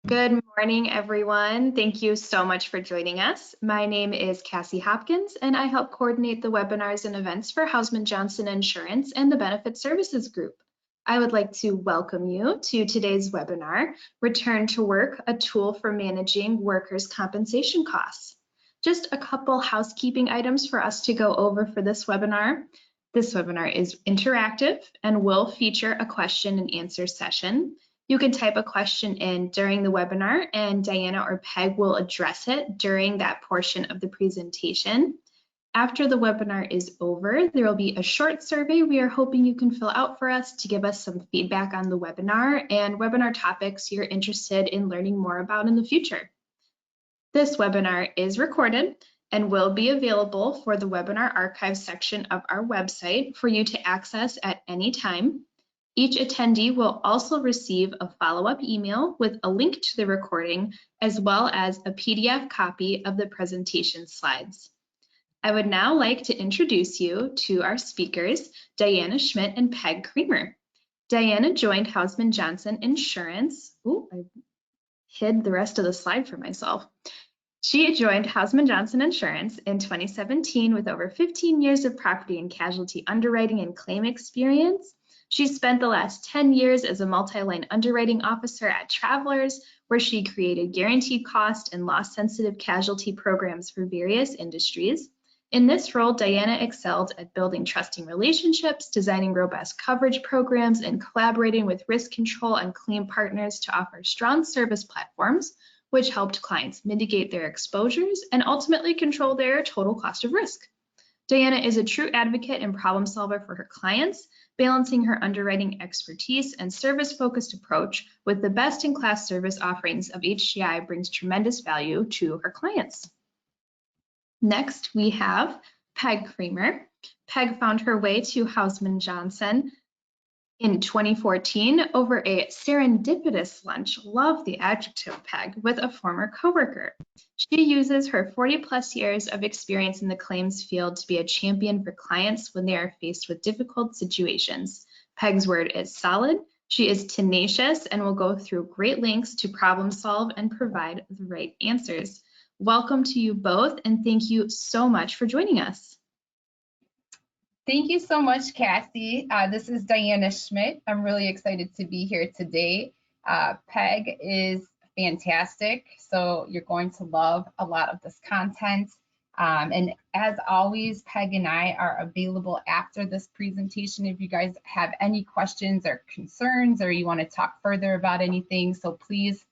Good morning, everyone. Thank you so much for joining us. My name is Cassie Hopkins, and I help coordinate the webinars and events for Hausman Johnson Insurance and the Benefit Services Group. I would like to welcome you to today's webinar, Return to Work, a Tool for Managing Workers' Compensation Costs. Just a couple housekeeping items for us to go over for this webinar. This webinar is interactive and will feature a question and answer session. You can type a question in during the webinar and Diana or Peg will address it during that portion of the presentation. After the webinar is over, there will be a short survey we are hoping you can fill out for us to give us some feedback on the webinar and webinar topics you're interested in learning more about in the future. This webinar is recorded and will be available for the webinar archive section of our website for you to access at any time. Each attendee will also receive a follow-up email with a link to the recording, as well as a PDF copy of the presentation slides. I would now like to introduce you to our speakers, Diana Schmidt and Peg Kramer. Diana joined Hausman Johnson Insurance. Ooh, I hid the rest of the slide for myself. She joined Hausman Johnson Insurance in 2017 with over 15 years of property and casualty underwriting and claim experience. She spent the last 10 years as a multi-line underwriting officer at Travelers, where she created guaranteed cost and loss-sensitive casualty programs for various industries. In this role, Diana excelled at building trusting relationships, designing robust coverage programs, and collaborating with risk control and claim partners to offer strong service platforms, which helped clients mitigate their exposures and ultimately control their total cost of risk. Diana is a true advocate and problem solver for her clients, balancing her underwriting expertise and service-focused approach with the best-in-class service offerings of HGI brings tremendous value to her clients. Next, we have Peg Kramer. Peg found her way to Hausman Johnson in 2014 over a serendipitous lunch, love the adjective, Peg, with a former coworker. She uses her 40+ years of experience in the claims field to be a champion for clients when they are faced with difficult situations. Peg's word is solid. She is tenacious and will go through great lengths to problem solve and provide the right answers. Welcome to you both, and thank you so much for joining us. Thank you so much, Cassie. This is Diana Schmidt. I'm really excited to be here today. Peg is fantastic, so you're going to love a lot of this content. And as always, Peg and I are available after this presentation if you guys have any questions or concerns or you want to talk further about anything. So please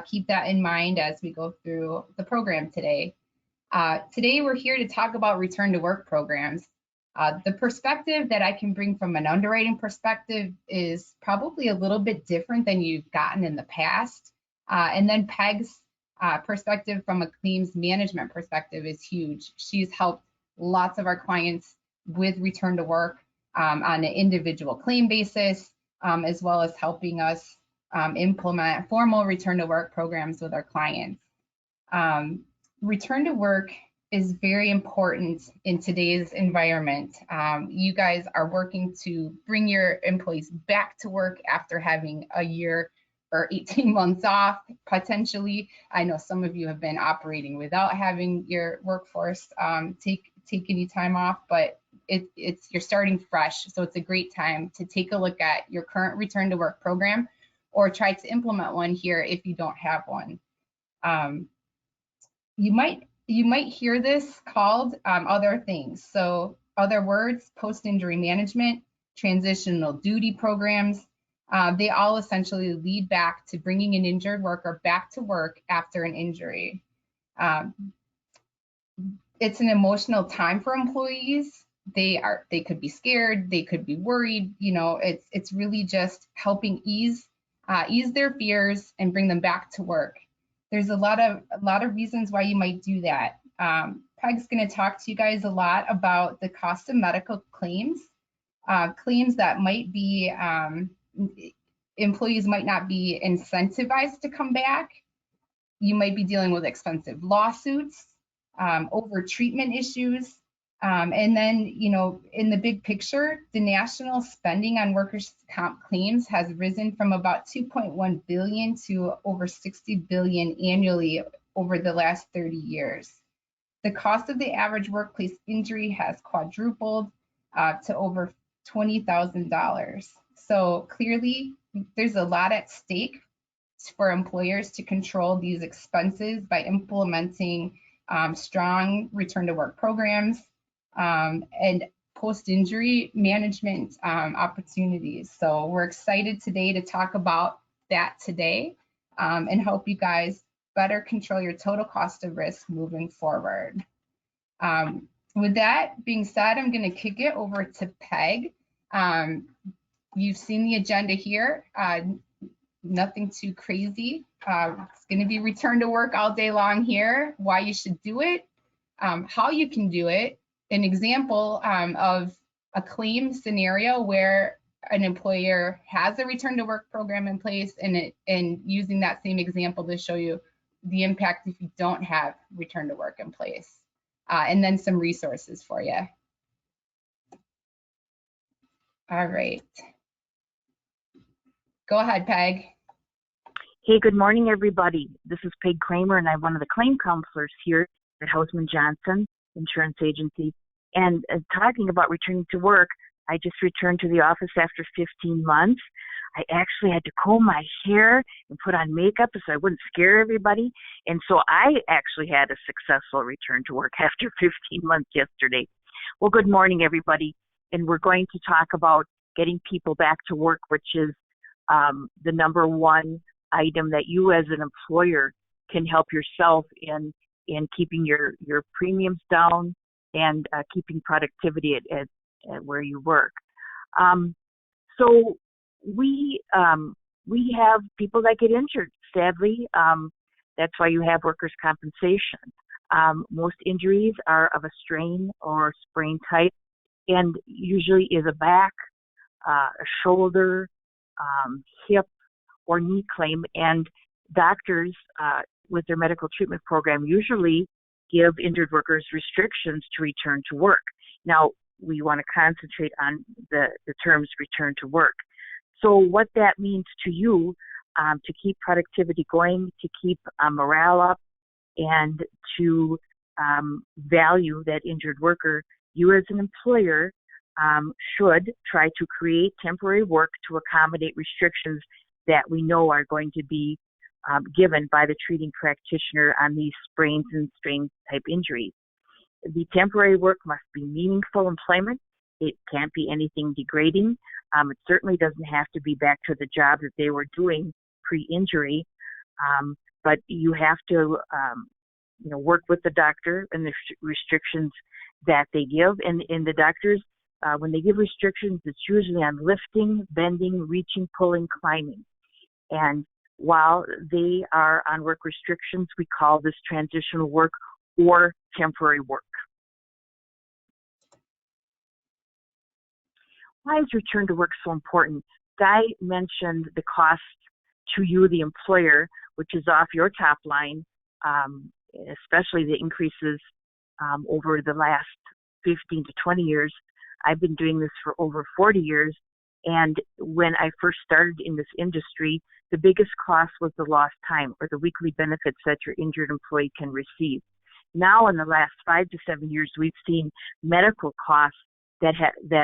keep that in mind as we go through the program today. Today, we're here to talk about return to work programs. The perspective that I can bring from an underwriting perspective is probably a little bit different than you've gotten in the past. And then Peg's perspective from a claims management perspective is huge. She's helped lots of our clients with return to work on an individual claim basis, as well as helping us implement formal return to work programs with our clients. Return to work is very important in today's environment. You guys are working to bring your employees back to work after having a year or 18 months off, potentially. I know some of you have been operating without having your workforce take any time off, but you're starting fresh. So it's a great time to take a look at your current return to work program or try to implement one here if you don't have one. You might hear this called other things. So other words, post-injury management, transitional duty programs, they all essentially lead back to bringing an injured worker back to work after an injury. It's an emotional time for employees. They could be scared, they could be worried. You know, it's really just helping ease their fears and bring them back to work. There's a lot of reasons why you might do that. Peg's going to talk to you guys a lot about the cost of medical claims, claims that might be, employees might not be incentivized to come back. You might be dealing with expensive lawsuits, over treatment issues, And then, in the big picture, the national spending on workers' comp claims has risen from about 2.1 billion to over 60 billion annually over the last 30 years. The cost of the average workplace injury has quadrupled to over $20,000. So clearly, there's a lot at stake for employers to control these expenses by implementing strong return to work programs and post-injury management opportunities. So we're excited today to talk about that today and help you guys better control your total cost of risk moving forward. With that being said, I'm going to kick it over to Peg. You've seen the agenda here. Nothing too crazy. It's going to be return to work all day long here, why you should do it, how you can do it, an example of a claim scenario where an employer has a return to work program in place, and using that same example to show you the impact if you don't have return to work in place, and then some resources for you. All right. Go ahead, Peg. Hey, good morning, everybody. This is Peg Kramer, and I'm one of the claim counselors here at Hausman Johnson Insurance Agency. And talking about returning to work, I just returned to the office after 15 months. I actually had to comb my hair and put on makeup so I wouldn't scare everybody. And so I actually had a successful return to work after 15 months yesterday. Well, good morning, everybody. And we're going to talk about getting people back to work, which is the number one item that you as an employer can help yourself in keeping your premiums down and keeping productivity at where you work. So we have people that get injured, sadly. That's why you have workers' compensation. Most injuries are of a strain or sprain type, and usually is a back, a shoulder, hip, or knee claim. And doctors with their medical treatment program usually give injured workers restrictions to return to work. Now, we want to concentrate on the terms return to work. So what that means to you to keep productivity going, to keep morale up, and to value that injured worker, you as an employer should try to create temporary work to accommodate restrictions that we know are going to be given by the treating practitioner on these sprains and strain type injuries. The temporary work must be meaningful employment. It can't be anything degrading. It certainly doesn't have to be back to the job that they were doing pre-injury, but you have to work with the doctor and the restrictions that they give. And the doctors, when they give restrictions, it's usually on lifting, bending, reaching, pulling, climbing. And while they are on work restrictions, we call this transitional work or temporary work. Why is return to work so important? Guy mentioned the cost to you, the employer, which is off your top line, especially the increases over the last 15 to 20 years. I've been doing this for over 40 years. And when I first started in this industry, the biggest cost was the lost time or the weekly benefits that your injured employee can receive. Now, in the last 5 to 7 years, we've seen medical costs that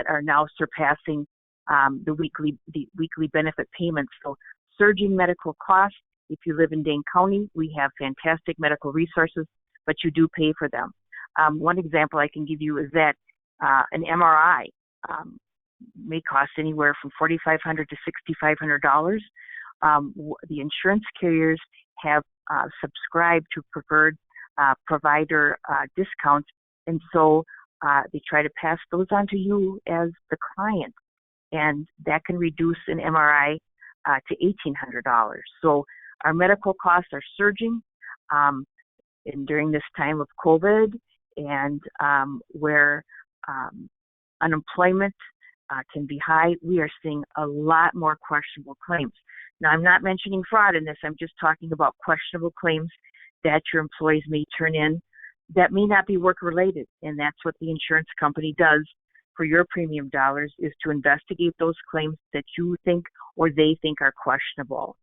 are now surpassing the weekly benefit payments. So surging medical costs. If you live in Dane County, we have fantastic medical resources, but you do pay for them. One example I can give you is that an MRI may cost anywhere from $4,500 to $6,500. The insurance carriers have subscribed to preferred provider discounts, and so they try to pass those on to you as the client, and that can reduce an MRI to $1,800. So our medical costs are surging, and during this time of COVID, and where unemployment can be high, we are seeing a lot more questionable claims. Now, I'm not mentioning fraud in this. I'm just talking about questionable claims that your employees may turn in that may not be work-related, and that's what the insurance company does for your premium dollars, is to investigate those claims that you think or they think are questionable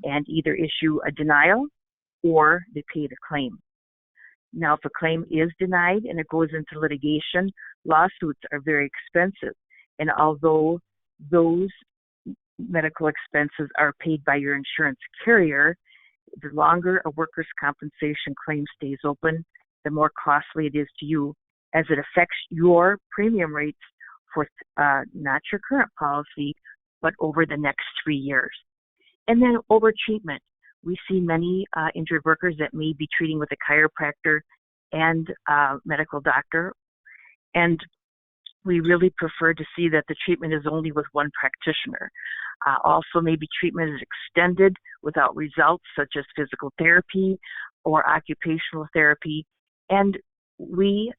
and either issue a denial or they pay the claim. Now, if a claim is denied and it goes into litigation, lawsuits are very expensive. And although those medical expenses are paid by your insurance carrier, the longer a workers' compensation claim stays open, the more costly it is to you, as it affects your premium rates for not your current policy, but over the next 3 years. And then overtreatment. We see many injured workers that may be treating with a chiropractor and medical doctor, and we really prefer to see that the treatment is only with one practitioner. Also, maybe treatment is extended without results, such as physical therapy or occupational therapy. And we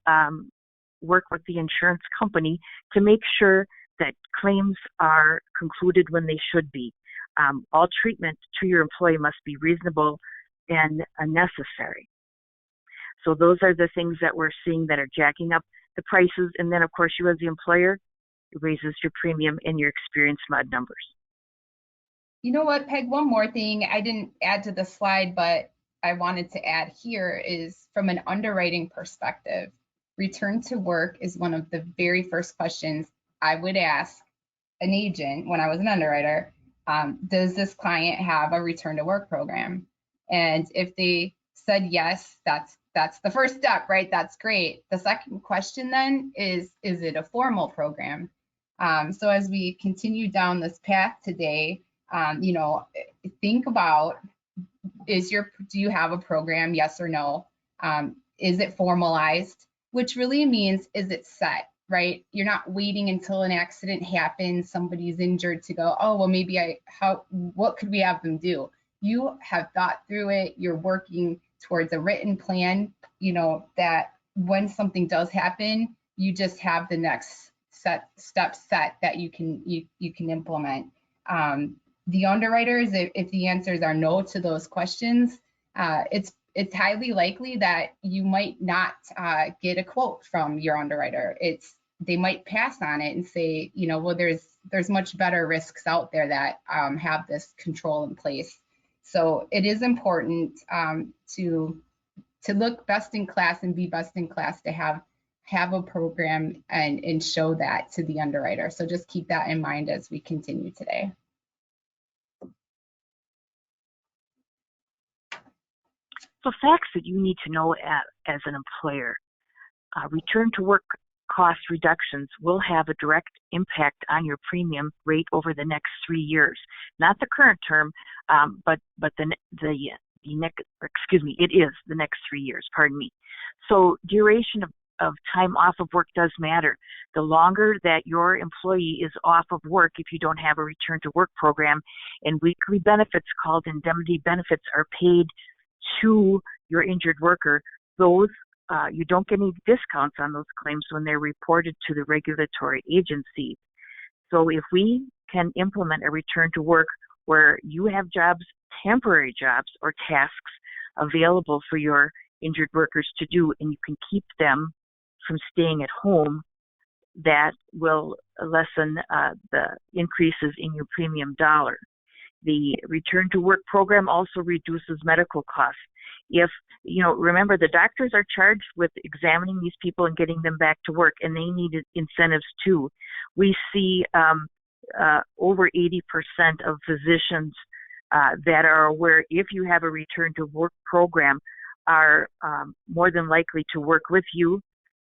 work with the insurance company to make sure that claims are concluded when they should be. All treatment to your employee must be reasonable and necessary. So those are the things that we're seeing that are jacking up the prices. And then, of course, you as the employer, it raises your premium and your experience mod numbers. You know what, Peg, one more thing I didn't add to the slide, but I wanted to add here is from an underwriting perspective, return to work is one of the very first questions I would ask an agent when I was an underwriter. Does this client have a return to work program? And if they said yes, that's the first step, right? That's great. The second question then is it a formal program? So as we continue down this path today, think about, do you have a program? Yes or no? Is it formalized? Which really means, is it set, right? You're not waiting until an accident happens, somebody's injured to go, oh, well, maybe what could we have them do? You have thought through it. You're working towards a written plan, that when something does happen, you just have the next step set that you can implement. The underwriters, if the answers are no to those questions, it's highly likely that you might not get a quote from your underwriter. They might pass on it and say, well, there's much better risks out there that have this control in place. So it is important to look best in class and be best in class to have a program and show that to the underwriter. So just keep that in mind as we continue today. So facts that you need to know as an employer. Return to work cost reductions will have a direct impact on your premium rate over the next 3 years. Not the current term, but the next, it is the next 3 years, pardon me. So duration of time off of work does matter. The longer that your employee is off of work, if you don't have a return to work program, and weekly benefits called indemnity benefits are paid to your injured worker, those you don't get any discounts on those claims when they're reported to the regulatory agency. So if we can implement a return to work where you have jobs, temporary jobs or tasks available for your injured workers to do, and you can keep them from staying at home, that will lessen the increases in your premium dollar. The return to work program also reduces medical costs. If, remember, the doctors are charged with examining these people and getting them back to work, and they need incentives too. We see over 80% of physicians that are aware, if you have a return to work program, are more than likely to work with you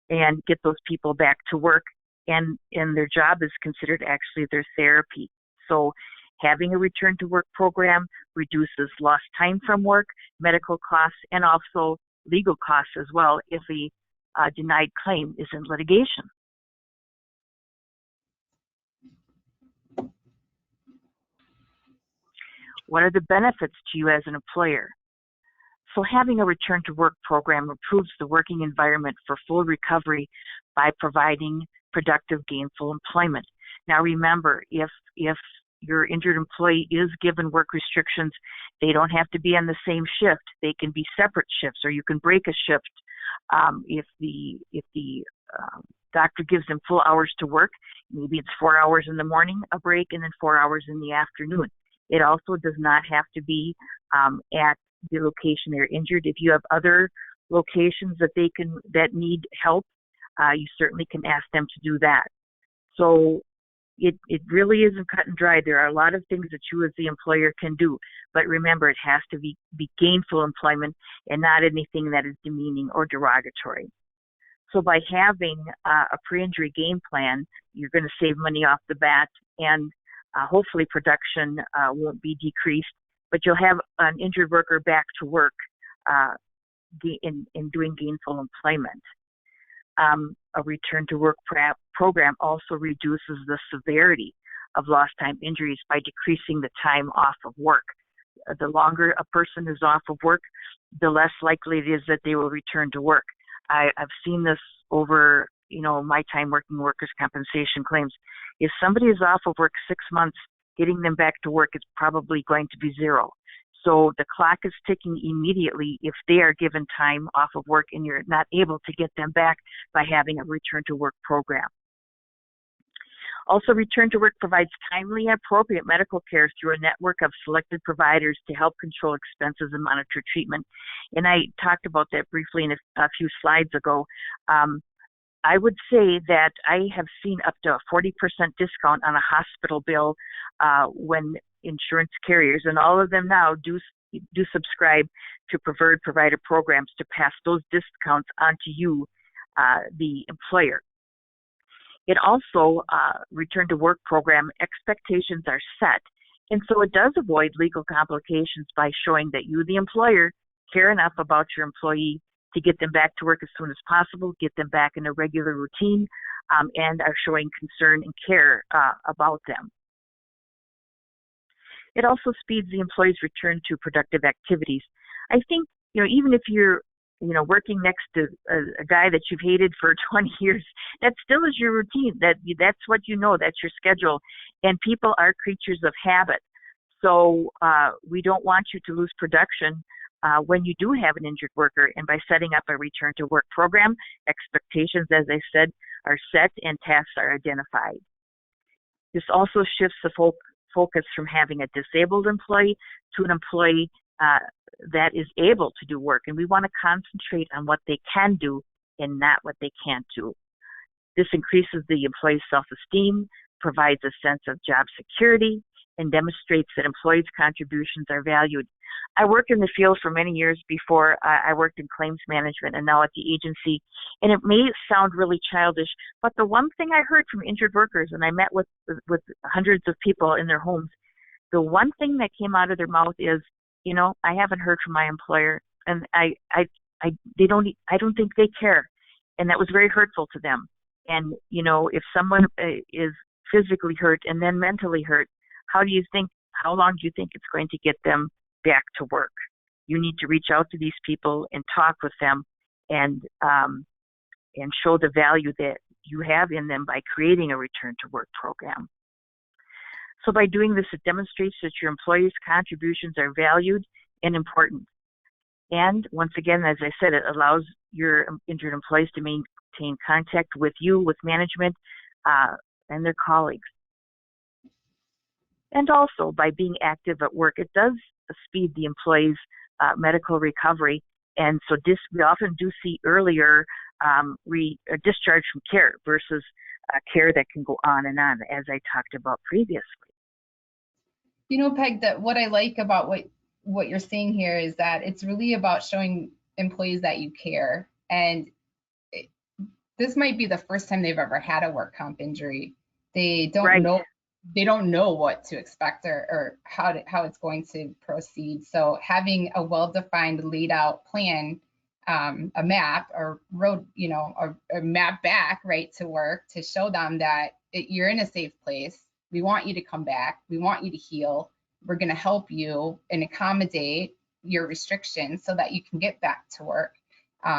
and get those people back to work, and their job is considered actually their therapy. So having a return to work program reduces lost time from work, medical costs, and also legal costs as well if a denied claim is in litigation. What are the benefits to you as an employer? So having a return to work program improves the working environment for full recovery by providing productive, gainful employment. Now remember, if your injured employee is given work restrictions, they don't have to be on the same shift. They can be separate shifts, or you can break a shift If the doctor gives them full hours to work, maybe it's 4 hours in the morning, a break, and then 4 hours in the afternoon. It also does not have to be at the location they're injured. If you have other locations that need help, you certainly can ask them to do that. So it really isn't cut and dry. There are a lot of things that you as the employer can do, but remember, it has to be gainful employment and not anything that is demeaning or derogatory. So by having a pre-injury game plan, you're going to save money off the bat, and hopefully production won't be decreased, but you'll have an injured worker back to work in doing gainful employment. A return to work program also reduces the severity of lost time injuries by decreasing the time off of work. The longer a person is off of work, the less likely it is that they will return to work. I've seen this over, my time working workers' compensation claims. If somebody is off of work 6 months, getting them back to work is probably going to be 0. So the clock is ticking immediately if they are given time off of work and you're not able to get them back by having a return to work program. Also, return to work provides timely and appropriate medical care through a network of selected providers to help control expenses and monitor treatment. And I talked about that briefly in a few slides ago. I would say that I have seen up to a 40% discount on a hospital bill when insurance carriers, and all of them now do subscribe to preferred provider programs to pass those discounts on to you, the employer. It also, return to work program expectations are set, and so it does avoid legal complications by showing that you, the employer, care enough about your employee to get them back to work as soon as possible, get them back in a regular routine, and are showing concern and care about them. It also speeds the employee's return to productive activities. I think, even if you're, working next to a guy that you've hated for 20 years, that still is your routine. That's what that's your schedule. And people are creatures of habit. So we don't want you to lose production when you do have an injured worker. And by setting up a return to work program, expectations, as I said, are set and tasks are identified. This also shifts the focus from having a disabled employee to an employee that is able to do work. And we want to concentrate on what they can do and not what they can't do. This increases the employee's self-esteem, provides a sense of job security, and demonstrates that employees' contributions are valued. I worked in the field for many years before I worked in claims management and now at the agency. And it may sound really childish, but the one thing I heard from injured workers, and I met with hundreds of people in their homes, the one thing that came out of their mouth is, I haven't heard from my employer, and I don't think they care. And that was very hurtful to them. And, if someone is physically hurt and then mentally hurt, how long do you think it's going to get them back to work? You need to reach out to these people and talk with them and show the value that you have in them by creating a return to work program. So by doing this, it demonstrates that your employees' contributions are valued and important. And once again, as I said, it allows your injured employees to maintain contact with you, with management, and their colleagues. And also, by being active at work, it does speed the employee's medical recovery. And so we often do see earlier discharge from care versus care that can go on, as I talked about previously. Peg, that what I like about what you're saying here is that it's really about showing employees that you care. And this might be the first time they've ever had a work comp injury. They don't know. They don't know what to expect or how it's going to proceed. So having a well-defined, laid out plan, a map or road, a map back right to work to show them that you're in a safe place. We want you to come back. We want you to heal. We're going to help you and accommodate your restrictions so that you can get back to work.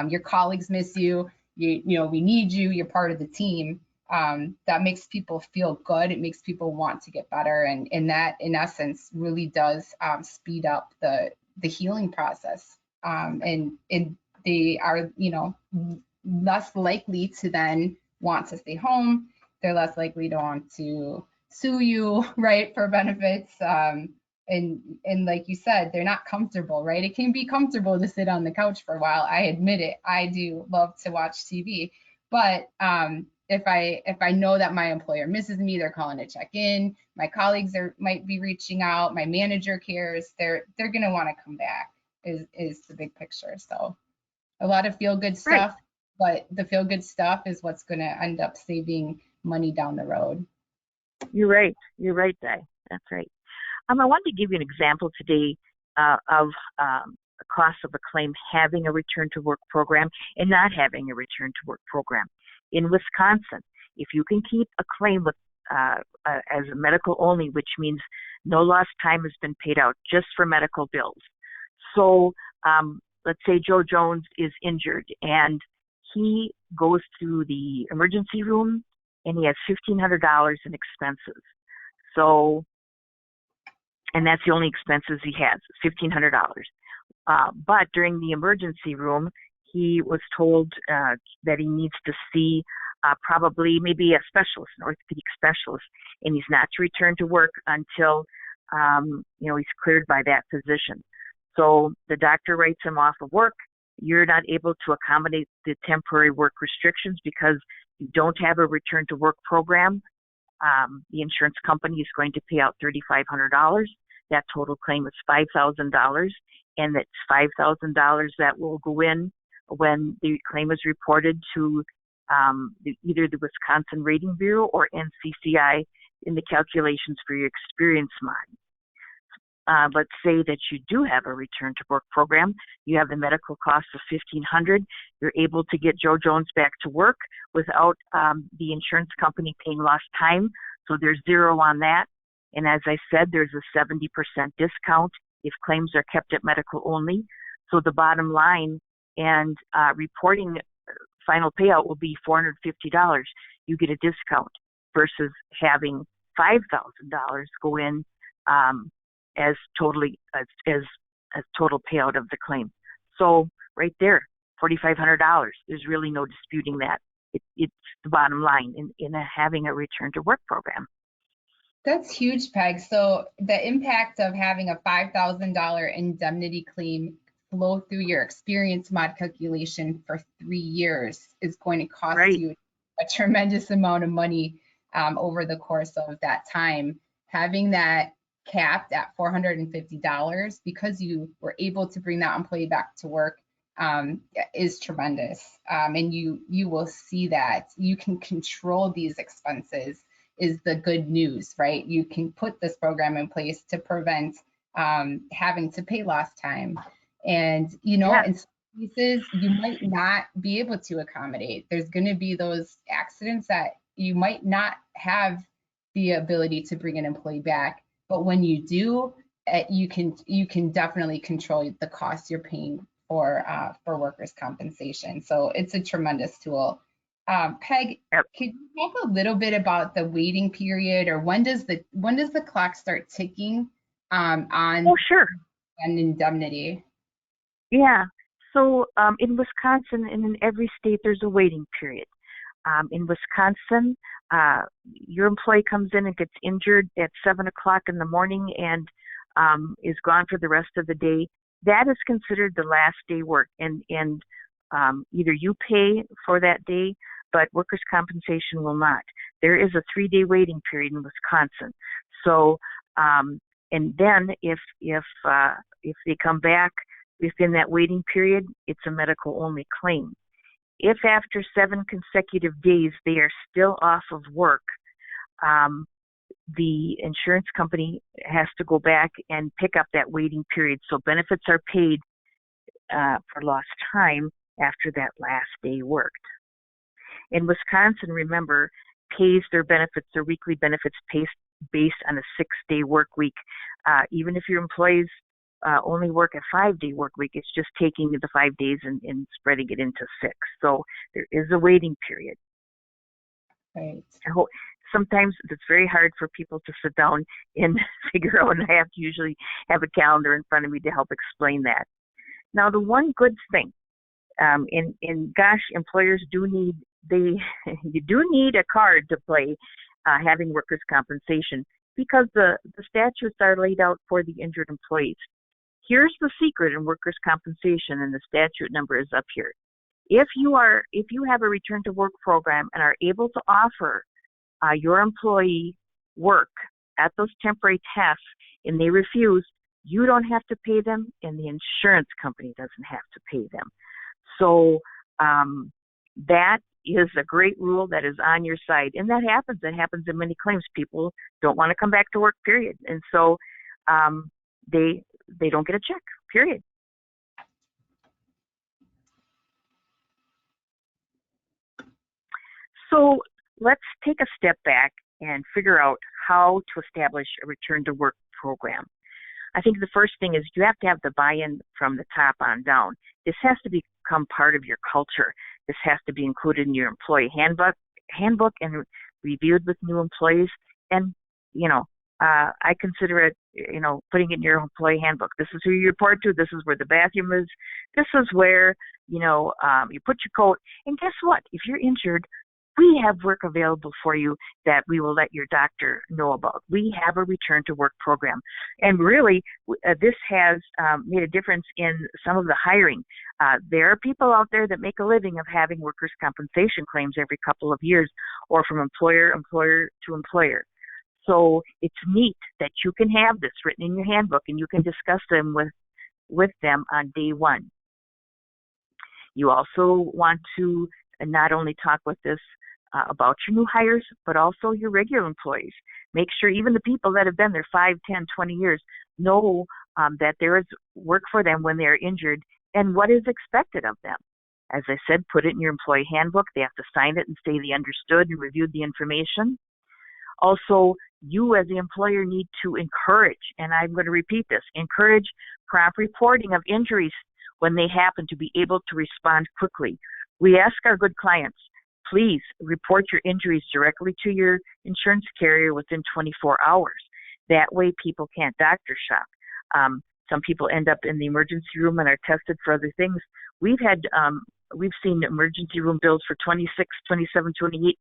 Your colleagues miss you. We need you. You're part of the team. That makes people feel good. It makes people want to get better. And that, in essence, really does speed up the healing process. And they are, less likely to then want to stay home. They're less likely to want to sue you, right, for benefits. And like you said, they're not comfortable, right? It can be comfortable to sit on the couch for a while. I admit it. I do love to watch TV, but if I know that my employer misses me, they're calling to check in. My colleagues might be reaching out. My manager cares. They're gonna want to come back. Is the big picture. So a lot of feel good stuff, but the feel good stuff is what's going to end up saving money down the road. You're right. You're right, Di. That's right. I wanted to give you an example today of a cost of a claim having a return to work program and not having a return to work program. In Wisconsin, if you can keep a claim with as a medical only, which means no lost time has been paid out just for medical bills. So let's say Joe Jones is injured and he goes to the emergency room and he has $1,500 in expenses. So, and that's the only expenses he has, $1,500. But during the emergency room, he was told that he needs to see probably maybe a specialist, an orthopedic specialist, and he's not to return to work until he's cleared by that physician. So the doctor writes him off of work. You're not able to accommodate the temporary work restrictions because you don't have a return to work program. The insurance company is going to pay out $3,500. That total claim is $5,000, and that's $5,000 that will go in when the claim is reported to either the Wisconsin Rating Bureau or NCCI in the calculations for your experience mod. Let's say that you do have a return to work program. You have the medical cost of $1,500. You're able to get Joe Jones back to work without the insurance company paying lost time. So there's zero on that. And as I said, there's a 70% discount if claims are kept at medical only. So the bottom line and reporting final payout will be $450. You get a discount versus having $5,000 go in as total payout of the claim. So right there, $4,500. There's really no disputing that. It's the bottom line in having a return to work program. That's huge, Peg. So the impact of having a $5,000 indemnity claim flow through your experience mod calculation for 3 years is going to cost you a tremendous amount of money over the course of that time. Having that capped at $450 because you were able to bring that employee back to work is tremendous. And you will see that you can control these expenses is the good news, right? You can put this program in place to prevent having to pay lost time. And, in some cases, you might not be able to accommodate. There's going to be those accidents that you might not have the ability to bring an employee back. But when you do, you can definitely control the cost you're paying for workers' compensation. So it's a tremendous tool. Peg, could you talk a little bit about the waiting period, or when does the clock start ticking on sure. an indemnity? Yeah. So in Wisconsin and in every state, there's a waiting period. In Wisconsin, your employee comes in and gets injured at 7 o'clock in the morning and is gone for the rest of the day. That is considered the last day work, and either you pay for that day, but workers' compensation will not. There is a 3-day waiting period in Wisconsin. So, and then if they come back within that waiting period, it's a medical only claim. If after 7 consecutive days they are still off of work, the insurance company has to go back and pick up that waiting period. So benefits are paid for lost time after that last day worked. In Wisconsin, remember, pays their benefits, their weekly benefits based on a 6-day work week. Even if your employees only work a 5-day work week, it's just taking the 5 days and spreading it into 6. So there is a waiting period. Right. Sometimes it's very hard for people to sit down and figure out, and I have to usually have a calendar in front of me to help explain that. Now, the one good thing And gosh, employers do need you do need a card to play having workers' compensation, because the statutes are laid out for the injured employees. Here's the secret in workers' compensation, and the statute number is up here. If you have a return to work program and are able to offer your employee work at those temporary tests and they refuse, you don't have to pay them, and the insurance company doesn't have to pay them. So that is a great rule that is on your side, and that happens. It happens in many claims. People don't want to come back to work, period, and so they don't get a check, period. So let's take a step back and figure out how to establish a return to work program. I think the first thing is you have to have the buy-in from the top on down. This has to become part of your culture. This has to be included in your employee handbook and reviewed with new employees. And, I consider it, putting it in your employee handbook. This is who you report to. This is where the bathroom is. This is where, you put your coat. And guess what? If you're injured, we have work available for you that we will let your doctor know about. We have a return to work program. And really, this has made a difference in some of the hiring. There are people out there that make a living of having workers' compensation claims every couple of years, or from employer to employer. So it's neat that you can have this written in your handbook and you can discuss them with them on day one. You also want to not only talk with this about your new hires, but also your regular employees. Make sure even the people that have been there 5, 10, 20 years know that there is work for them when they're injured and what is expected of them. As I said, put it in your employee handbook. They have to sign it and say they understood and reviewed the information. Also, you as the employer need to encourage, and I'm going to repeat this, encourage prompt reporting of injuries when they happen, to be able to respond quickly. We ask our good clients, please report your injuries directly to your insurance carrier within 24 hours. That way people can't doctor shop. Some people end up in the emergency room and are tested for other things. We've seen emergency room bills for $26,000, $27,000,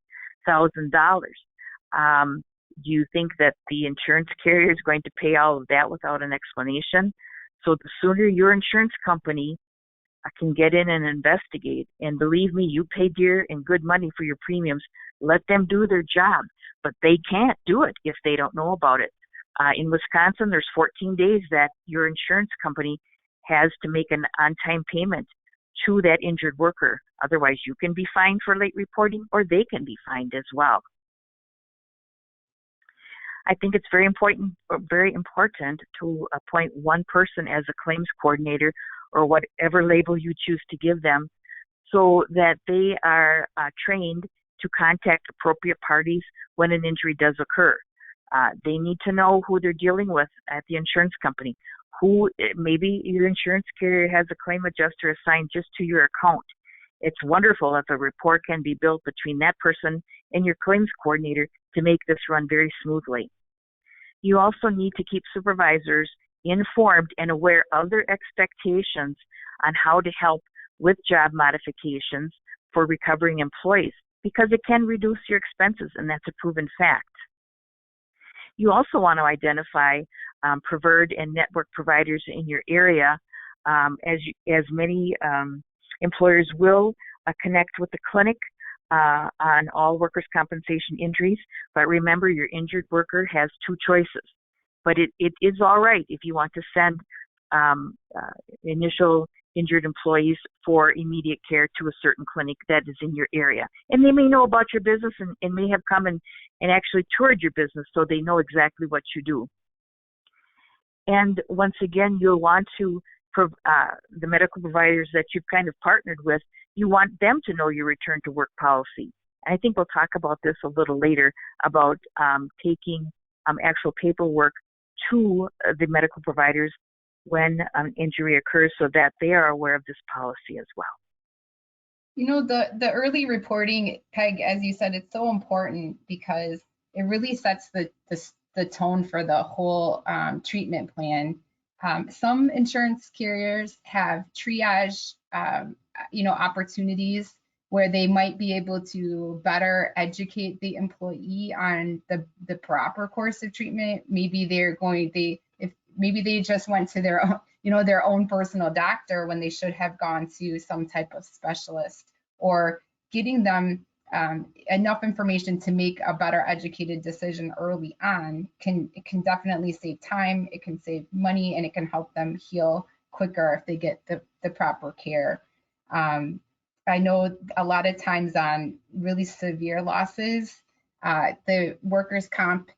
$28,000. Do you think that the insurance carrier is going to pay all of that without an explanation? So the sooner your insurance company can get in and investigate, and believe me, you pay dear and good money for your premiums, let them do their job, but they can't do it if they don't know about it. In Wisconsin, there's 14 days that your insurance company has to make an on-time payment to that injured worker. Otherwise, you can be fined for late reporting, or they can be fined as well. I think it's very important to appoint one person as a claims coordinator, or whatever label you choose to give them, so that they are trained to contact appropriate parties when an injury does occur. They need to know who they're dealing with at the insurance company. Maybe your insurance carrier has a claim adjuster assigned just to your account. It's wonderful if a rapport can be built between that person and your claims coordinator to make this run very smoothly. You also need to keep supervisors informed and aware of their expectations on how to help with job modifications for recovering employees, because it can reduce your expenses, and that's a proven fact. You also want to identify preferred and network providers in your area, as many employers will connect with the clinic on all workers' compensation injuries. But remember, your injured worker has two choices. But it is all right if you want to send initial injured employees for immediate care to a certain clinic that is in your area. And they may know about your business and may have come and actually toured your business, so they know exactly what you do. And once again, you'll want to, the medical providers that you've kind of partnered with, you want them to know your return to work policy. And I think we'll talk about this a little later, about taking actual paperwork to the medical providers when an injury occurs, so that they are aware of this policy as well. The early reporting, Peg, as you said, it's so important because it really sets the tone for the whole treatment plan. Some insurance carriers have triage opportunities where they might be able to better educate the employee on the proper course of treatment. Maybe maybe they just went to their own, their own personal doctor when they should have gone to some type of specialist, or getting them enough information to make a better educated decision early on it can definitely save time, it can save money, and it can help them heal quicker if they get the proper care. I know a lot of times on really severe losses, the workers' comp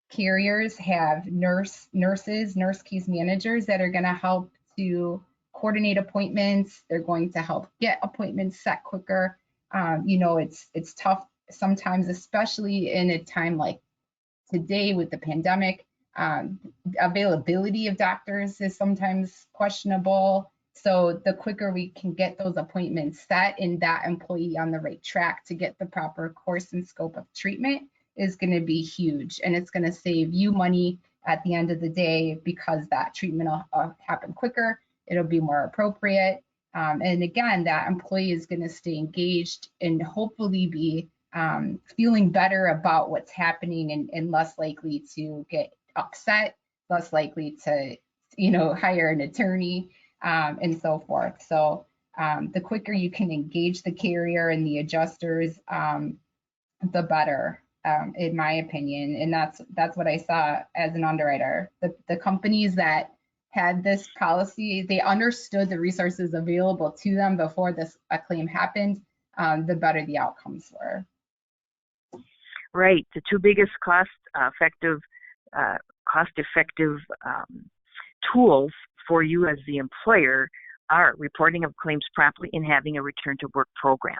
carriers have nurse case managers that are going to help to coordinate appointments. They're going to help get appointments set quicker. It's tough sometimes, especially in a time like today with the pandemic. Availability of doctors is sometimes questionable. So the quicker we can get those appointments set and that employee on the right track to get the proper course and scope of treatment is going to be huge. And it's going to save you money at the end of the day, because that treatment will happen quicker. It'll be more appropriate. And again, that employee is going to stay engaged and hopefully be feeling better about what's happening, and less likely to get upset, less likely to, hire an attorney, and so forth. So the quicker you can engage the carrier and the adjusters, the better, in my opinion. And that's what I saw as an underwriter. The companies that had this policy, they understood the resources available to them before a claim happened, the better the outcomes were. Right. The two biggest cost-effective tools for you as the employer are reporting of claims promptly and having a return to work program.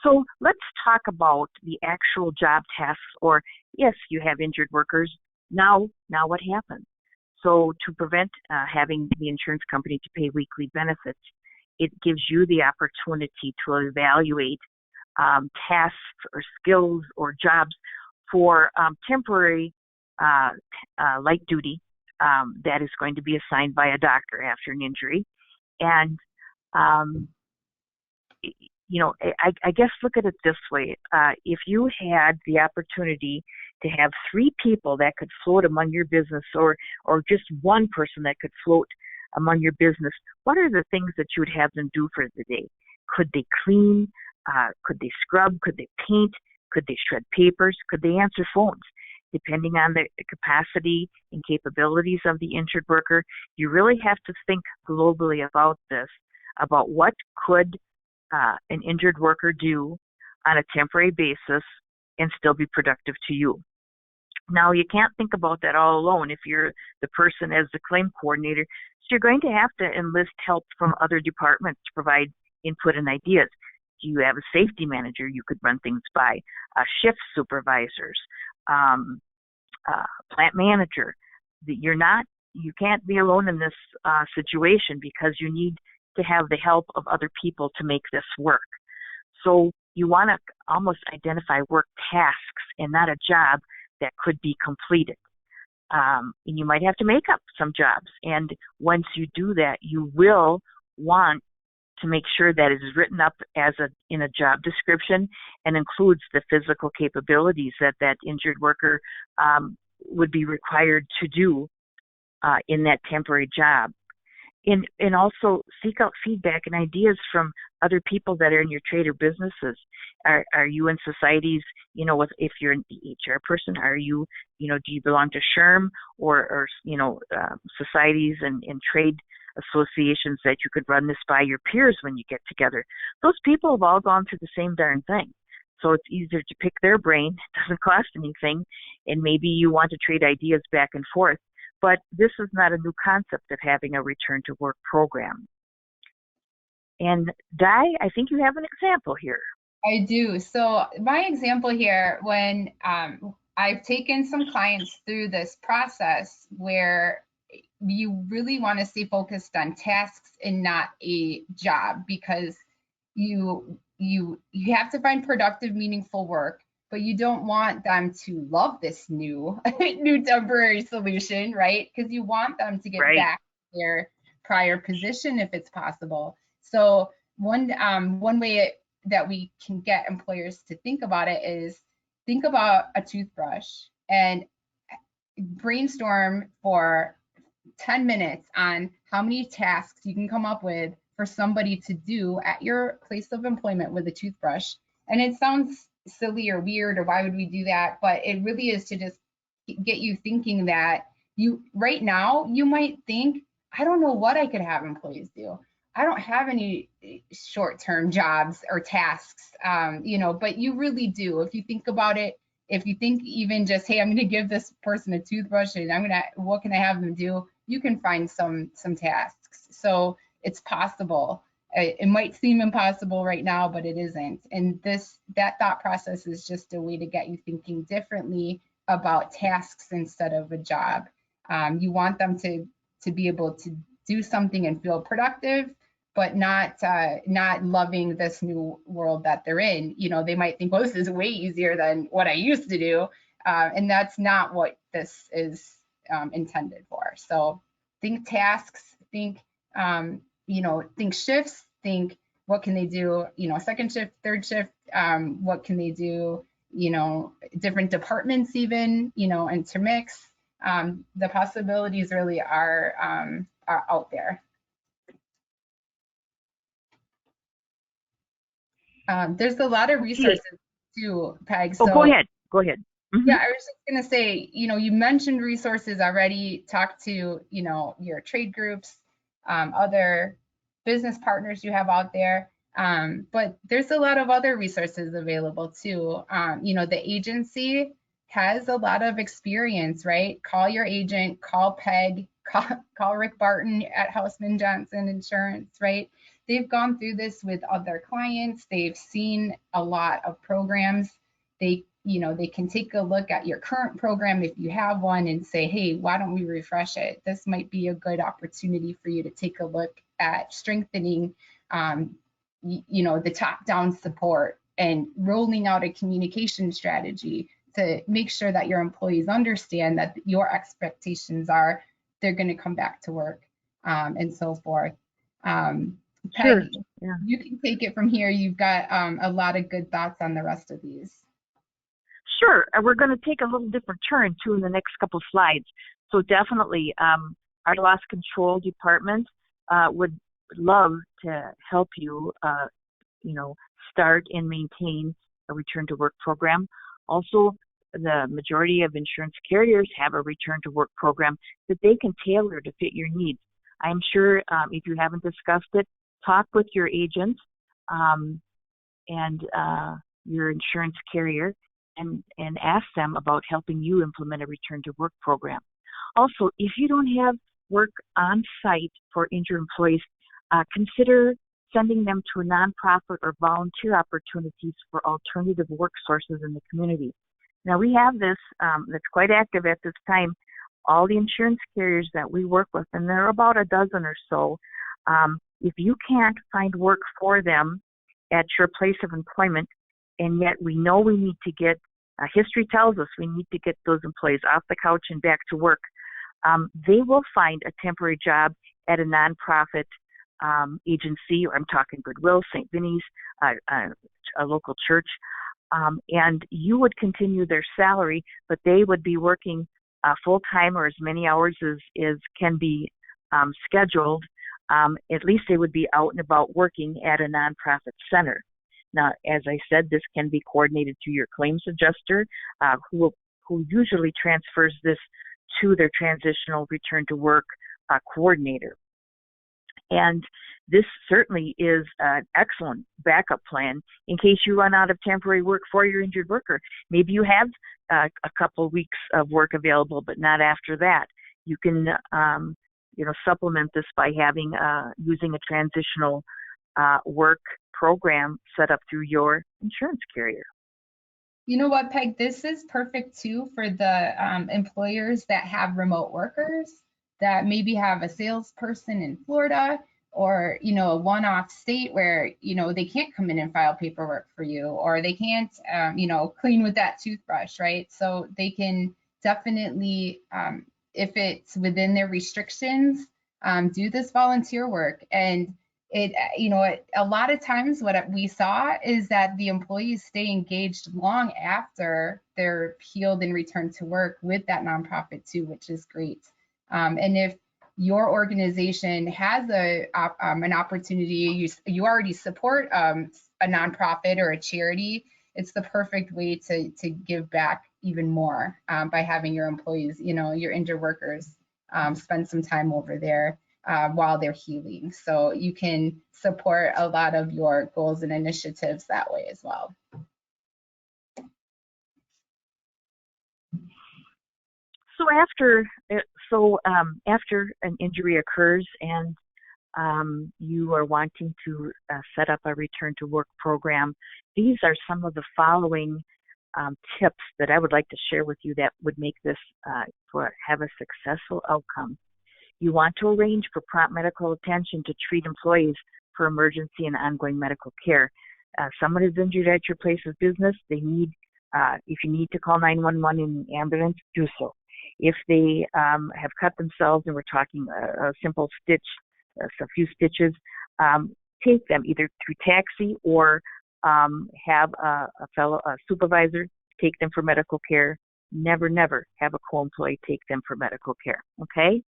So let's talk about the actual job tasks, or if you have injured workers, now what happens? So to prevent having the insurance company to pay weekly benefits, it gives you the opportunity to evaluate tasks or skills or jobs for temporary light duty that is going to be assigned by a doctor after an injury. And, I guess look at it this way. If you had the opportunity to have 3 people that could float among your business, or just one person that could float among your business, what are the things that you would have them do for the day? Could they clean? Could they scrub? Could they paint? Could they shred papers? Could they answer phones? Depending on the capacity and capabilities of the injured worker, you really have to think globally about this, about what could an injured worker do on a temporary basis and still be productive to you. Now, you can't think about that all alone if you're the person as the claim coordinator, so you're going to have to enlist help from other departments to provide input and ideas. Do you have a safety manager you could run things by, shift supervisors, plant manager? You can't be alone in this situation, because you need to have the help of other people to make this work. So you want to almost identify work tasks and not a job that could be completed. And you might have to make up some jobs. And once you do that, you will want to make sure that it is written up in a job description and includes the physical capabilities that injured worker would be required to do in that temporary job. And also seek out feedback and ideas from other people that are in your trade or businesses. Are you in societies, if you're an HR person, are you, do you belong to SHRM or societies and trade associations that you could run this by your peers when you get together? Those people have all gone through the same darn thing. So it's easier to pick their brain. It doesn't cost anything. And maybe you want to trade ideas back and forth. But this is not a new concept of having a return to work program. And Di, I think you have an example here. I do. So my example here, when I've taken some clients through this process where you really want to stay focused on tasks and not a job, because you have to find productive, meaningful work, but you don't want them to love this new temporary solution, right? Because you want them to get back to their prior position if it's possible. So one way that we can get employers to think about it is think about a toothbrush and brainstorm for 10 minutes on how many tasks you can come up with for somebody to do at your place of employment with a toothbrush. And it sounds silly or weird, or why would we do that? But it really is to just get you thinking that right now, you might think, I don't know what I could have employees do. I don't have any short-term jobs or tasks, but you really do. If you think about it, if you think even just, hey, I'm going to give this person a toothbrush and what can I have them do? You can find some tasks. So it's possible. It might seem impossible right now, but it isn't. And that thought process is just a way to get you thinking differently about tasks instead of a job. You want them to be able to do something and feel productive, but not loving this new world that they're in. They might think, well, this is way easier than what I used to do. And that's not what this is intended for. So think tasks, think shifts, think what can they do, second shift, third shift, what can they do, different departments even, intermix. The possibilities really are out there. There's a lot of resources too, Peg. So go ahead. Mm-hmm. Yeah, I was just gonna say, you mentioned resources already. Talk to, your trade groups, other business partners you have out there. But there's a lot of other resources available too. The agency has a lot of experience, right? Call your agent, call Peg, call Rick Barton at Houseman Johnson Insurance, right? They've gone through this with other clients. They've seen a lot of programs. They can take a look at your current program if you have one and say, hey, why don't we refresh it? This might be a good opportunity for you to take a look at strengthening, the top-down support and rolling out a communication strategy to make sure that your employees understand that your expectations are they're going to come back to work and so forth. Sure. Peg, yeah. You can take it from here. You've got a lot of good thoughts on the rest of these. Sure. We're going to take a little different turn too in the next couple of slides. So definitely, our loss control department would love to help you, start and maintain a return to work program. Also, the majority of insurance carriers have a return to work program that they can tailor to fit your needs. I'm sure if you haven't discussed it, talk with your agent and your insurance carrier and ask them about helping you implement a return to work program. Also, if you don't have work on site for injured employees, consider sending them to a nonprofit or volunteer opportunities for alternative work sources in the community. Now, we have this that's quite active at this time. All the insurance carriers that we work with, and there are about a dozen or so, if you can't find work for them at your place of employment, and yet we know we need to get, history tells us we need to get those employees off the couch and back to work, they will find a temporary job at a nonprofit agency, or I'm talking Goodwill, St. Vinny's, a local church, and you would continue their salary, but they would be working full-time or as many hours as can be scheduled. At least they would be out and about working at a nonprofit center. Now, as I said, this can be coordinated through your claims adjuster, who usually transfers this to their transitional return to work coordinator. And this certainly is an excellent backup plan in case you run out of temporary work for your injured worker. Maybe you have a couple weeks of work available, but not after that. You can, supplement this by having using a transitional work program set up through your insurance carrier. You know what, Peg? This is perfect too for the employers that have remote workers that maybe have a salesperson in Florida or, a one-off state where, they can't come in and file paperwork for you, or they can't, clean with that toothbrush, right? So they can definitely, if it's within their restrictions, do this volunteer work. And a lot of times what we saw is that the employees stay engaged long after they're healed and returned to work with that nonprofit too, which is great. And if your organization has an opportunity, you already support a nonprofit or a charity, it's the perfect way to give back even more by having your employees, your injured workers, spend some time over there while they're healing. So you can support a lot of your goals and initiatives that way as well. So after an injury occurs and you are wanting to set up a return to work program, these are some of the following tips that I would like to share with you that would make this have a successful outcome. You want to arrange for prompt medical attention to treat employees for emergency and ongoing medical care. Someone is injured at your place of business. They need, if you need to call 911 in the ambulance, do so. If they have cut themselves and we're talking a simple stitch, a few stitches, take them either through taxi or have a supervisor take them for medical care. Never have a co-employee take them for medical care, okay?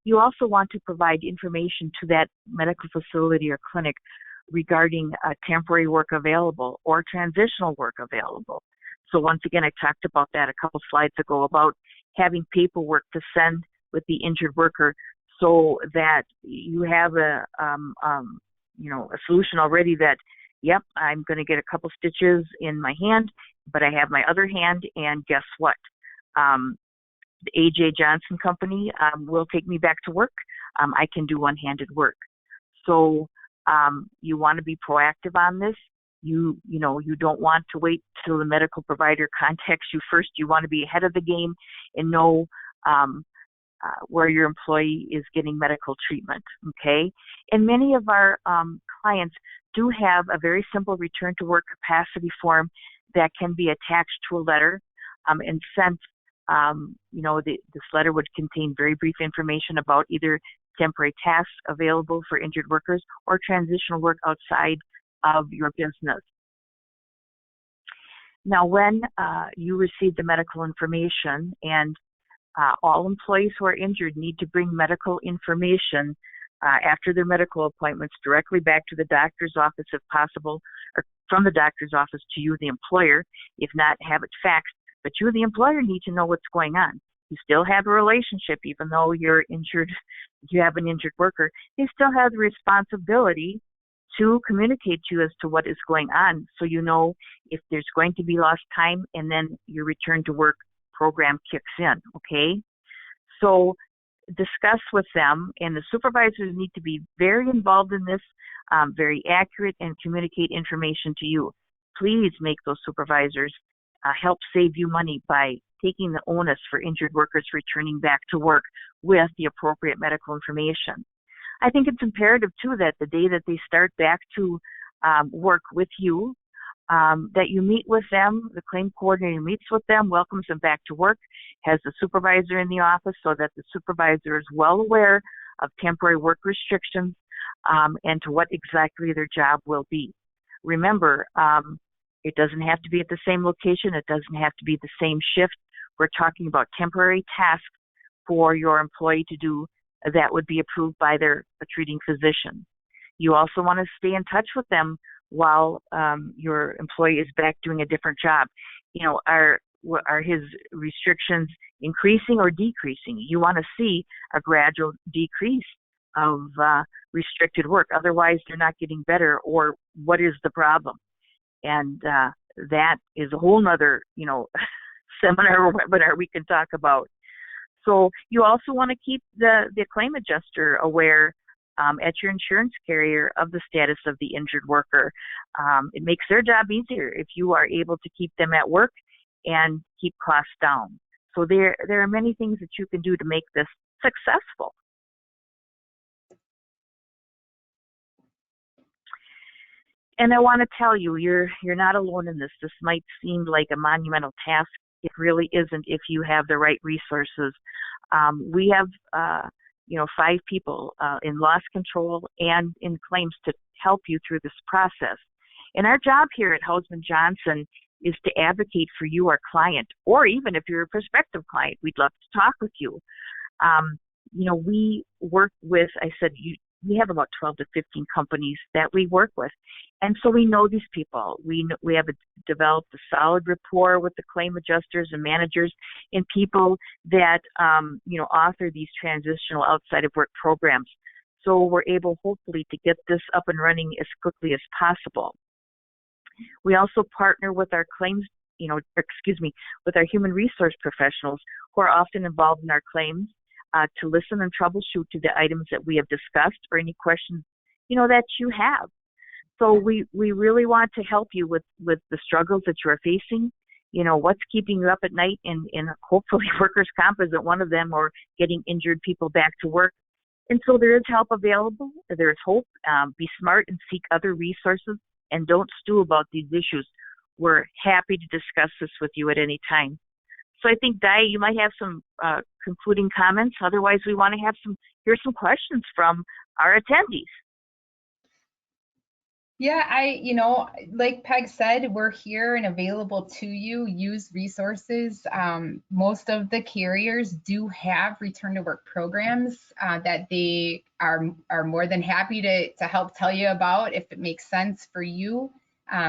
You also want to provide information to that medical facility or clinic regarding temporary work available or transitional work available. So once again, I talked about that a couple slides ago about having paperwork to send with the injured worker so that you have a solution already that, yep, I'm going to get a couple stitches in my hand, but I have my other hand, and guess what? The A.J. Johnson Company will take me back to work. I can do one-handed work. So you want to be proactive on this. You don't want to wait till the medical provider contacts you first. You want to be ahead of the game and know where your employee is getting medical treatment, okay? And many of our clients do have a very simple return to work capacity form that can be attached to a letter and sent. This letter would contain very brief information about either temporary tasks available for injured workers or transitional work outside of your business. Now, when you receive the medical information, and all employees who are injured need to bring medical information after their medical appointments directly back to the doctor's office if possible, or from the doctor's office to you, the employer. If not, have it faxed. But you, the employer, need to know what's going on. You still have a relationship, even though you're injured, you have an injured worker. They still have the responsibility to communicate to you as to what is going on, so you know if there's going to be lost time, and then your return to work program kicks in, okay? So discuss with them, and the supervisors need to be very involved in this, very accurate, and communicate information to you. Please make those supervisors help save you money by taking the onus for injured workers returning back to work with the appropriate medical information. I think it's imperative, too, that the day that they start back to work with you, that you meet with them, the claim coordinator meets with them, welcomes them back to work, has the supervisor in the office so that the supervisor is well aware of temporary work restrictions and to what exactly their job will be. Remember, it doesn't have to be at the same location. It doesn't have to be the same shift. We're talking about temporary tasks for your employee to do that would be approved by their treating physician. You also want to stay in touch with them while your employee is back doing a different job. Are his restrictions increasing or decreasing? You want to see a gradual decrease of restricted work. Otherwise, they're not getting better, or what is the problem? And that is a whole nother, seminar or webinar we can talk about. So you also want to keep the claim adjuster aware at your insurance carrier of the status of the injured worker. It makes their job easier if you are able to keep them at work and keep costs down. So there are many things that you can do to make this successful. And I want to tell you, you're not alone in this. This might seem like a monumental task. It really isn't if you have the right resources. We have 5 people in loss control and in claims to help you through this process. And our job here at Hausman Johnson is to advocate for you, our client, or even if you're a prospective client, we'd love to talk with you. We work with, we have about 12 to 15 companies that we work with. And so we know these people. We have developed a solid rapport with the claim adjusters and managers and people that, author these transitional outside of work programs. So we're able, hopefully, to get this up and running as quickly as possible. We also partner with our with our human resource professionals who are often involved in our claims to listen and troubleshoot to the items that we have discussed or any questions, that you have. So we really want to help you with the struggles that you are facing, what's keeping you up at night, and hopefully workers' comp isn't one of them, or getting injured people back to work. And so there is help available. There is hope. Be smart and seek other resources, and don't stew about these issues. We're happy to discuss this with you at any time. So I think, Di, you might have some concluding comments. Otherwise, we want to hear some questions from our attendees. Yeah, like Peg said, we're here and available to you. Use resources. Most of the carriers do have return to work programs that they are more than happy to help tell you about if it makes sense for you.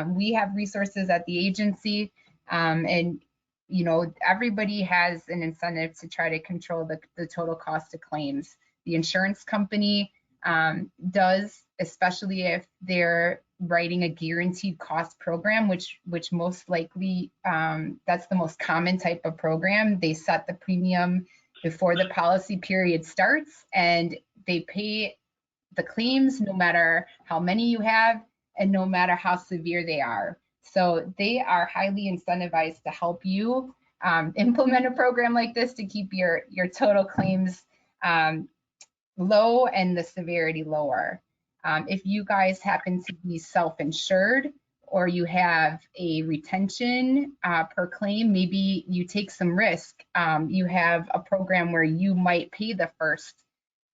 We have resources at the agency, and everybody has an incentive to try to control the total cost of claims. The insurance company does, especially if they're writing a guaranteed cost program, which most likely that's the most common type of program. They set the premium before the policy period starts, and they pay the claims no matter how many you have and no matter how severe they are. So they are highly incentivized to help you implement a program like this to keep your total claims low and the severity lower. If you guys happen to be self-insured or you have a retention per claim, maybe you take some risk. You have a program where you might pay the first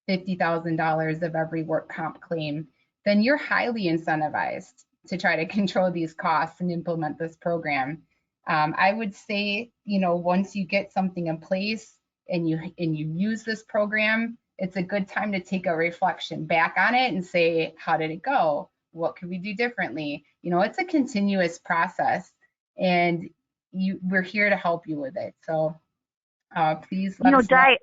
$50,000 of every work comp claim, then you're highly incentivized to try to control these costs and implement this program. I would say, once you get something in place and you use this program, it's a good time to take a reflection back on it and say, how did it go? What could we do differently? It's a continuous process, and we're here to help you with it. So please let us know.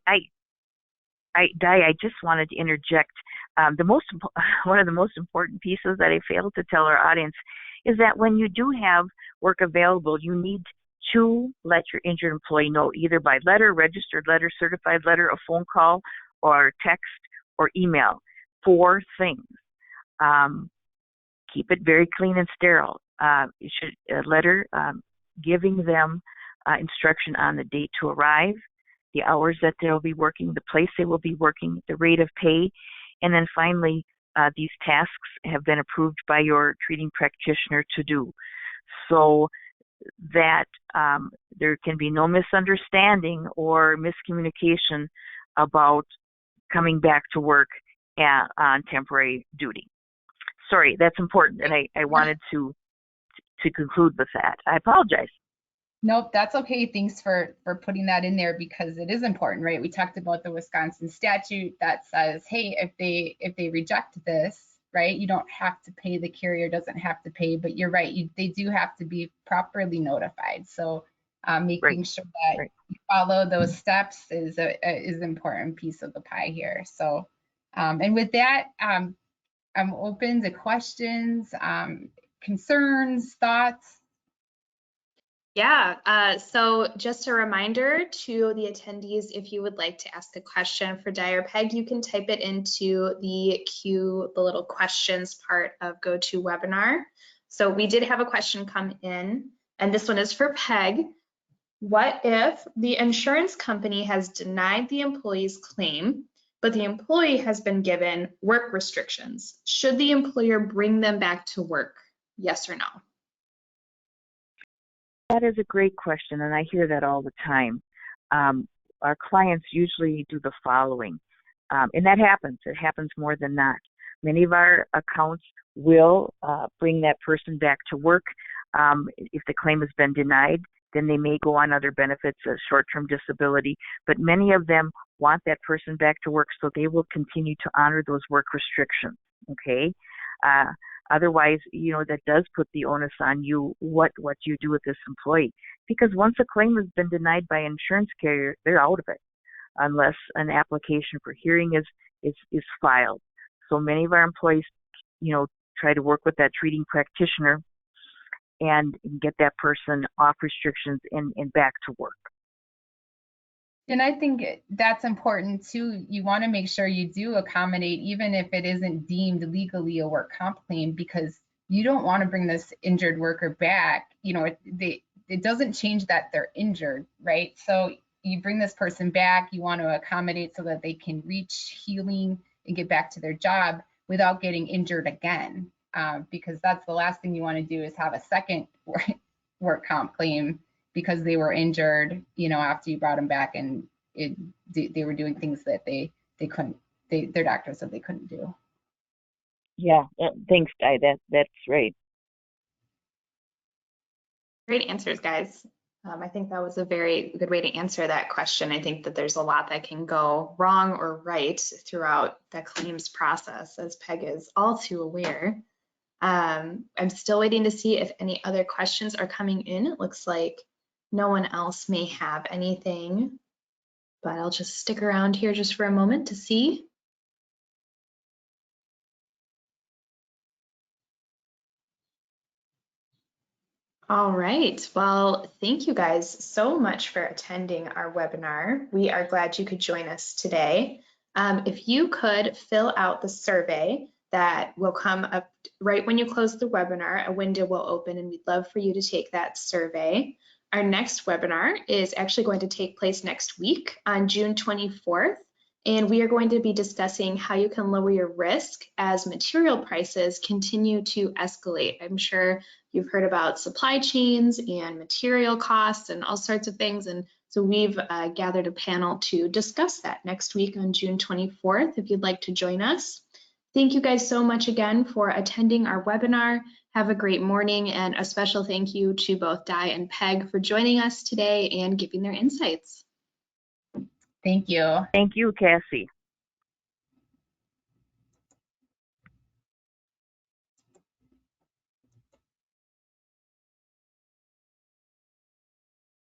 I just wanted to interject. One of the most important pieces that I failed to tell our audience is that when you do have work available, you need to let your injured employee know, either by letter, registered letter, certified letter, a phone call, or text or email. 4 things. Keep it very clean and sterile. You should a letter giving them instruction on the date to arrive, the hours that they'll be working, the place they will be working, the rate of pay, and then finally, these tasks have been approved by your treating practitioner to do, so that there can be no misunderstanding or miscommunication about coming back to work on temporary duty. Sorry, that's important, and I wanted to conclude with that. I apologize. Nope, that's okay. Thanks for putting that in there, because it is important, right? We talked about the Wisconsin statute that says, hey, if they reject this, right, you don't have to pay, the carrier doesn't have to pay, but you're right, they do have to be properly notified. So making sure that you follow those steps is an important piece of the pie here. So, and with that, I'm open to questions, concerns, thoughts. Yeah, so just a reminder to the attendees, if you would like to ask a question for Di or Peg, you can type it into the little questions part of GoToWebinar. So we did have a question come in, and this one is for Peg. What if the insurance company has denied the employee's claim, but the employee has been given work restrictions? Should the employer bring them back to work? Yes or no? That is a great question, and I hear that all the time. Our clients usually do the following. And that happens. It happens more than not. Many of our accounts will bring that person back to work. If the claim has been denied, then they may go on other benefits, short-term disability. But many of them want that person back to work, so they will continue to honor those work restrictions. Okay. Otherwise, that does put the onus on you, what you do with this employee. Because once a claim has been denied by an insurance carrier, they're out of it, unless an application for hearing is filed. So many of our employees, try to work with that treating practitioner and get that person off restrictions and back to work. And I think that's important too. You want to make sure you do accommodate, even if it isn't deemed legally a work comp claim, because you don't want to bring this injured worker back. It doesn't change that they're injured, right? So you bring this person back, you want to accommodate so that they can reach healing and get back to their job without getting injured again, because that's the last thing you want to do, is have a second work comp claim because they were injured, after you brought them back and they were doing things that they couldn't, their doctor said they couldn't do. Yeah, thanks, Di. That's right. Great answers, guys. I think that was a very good way to answer that question. I think that there's a lot that can go wrong or right throughout the claims process, as Peg is all too aware. I'm still waiting to see if any other questions are coming in. It looks like no one else may have anything, but I'll just stick around here just for a moment to see. All right, well, thank you guys so much for attending our webinar. We are glad you could join us today. If you could fill out the survey that will come up right when you close the webinar, a window will open and we'd love for you to take that survey. Our next webinar is actually going to take place next week on June 24th, and we are going to be discussing how you can lower your risk as material prices continue to escalate. I'm sure you've heard about supply chains and material costs and all sorts of things, and so we've gathered a panel to discuss that next week on June 24th, if you'd like to join us. Thank you guys so much again for attending our webinar. Have a great morning, and a special thank you to both Di and Peg for joining us today and giving their insights. Thank you. Thank you, Cassie.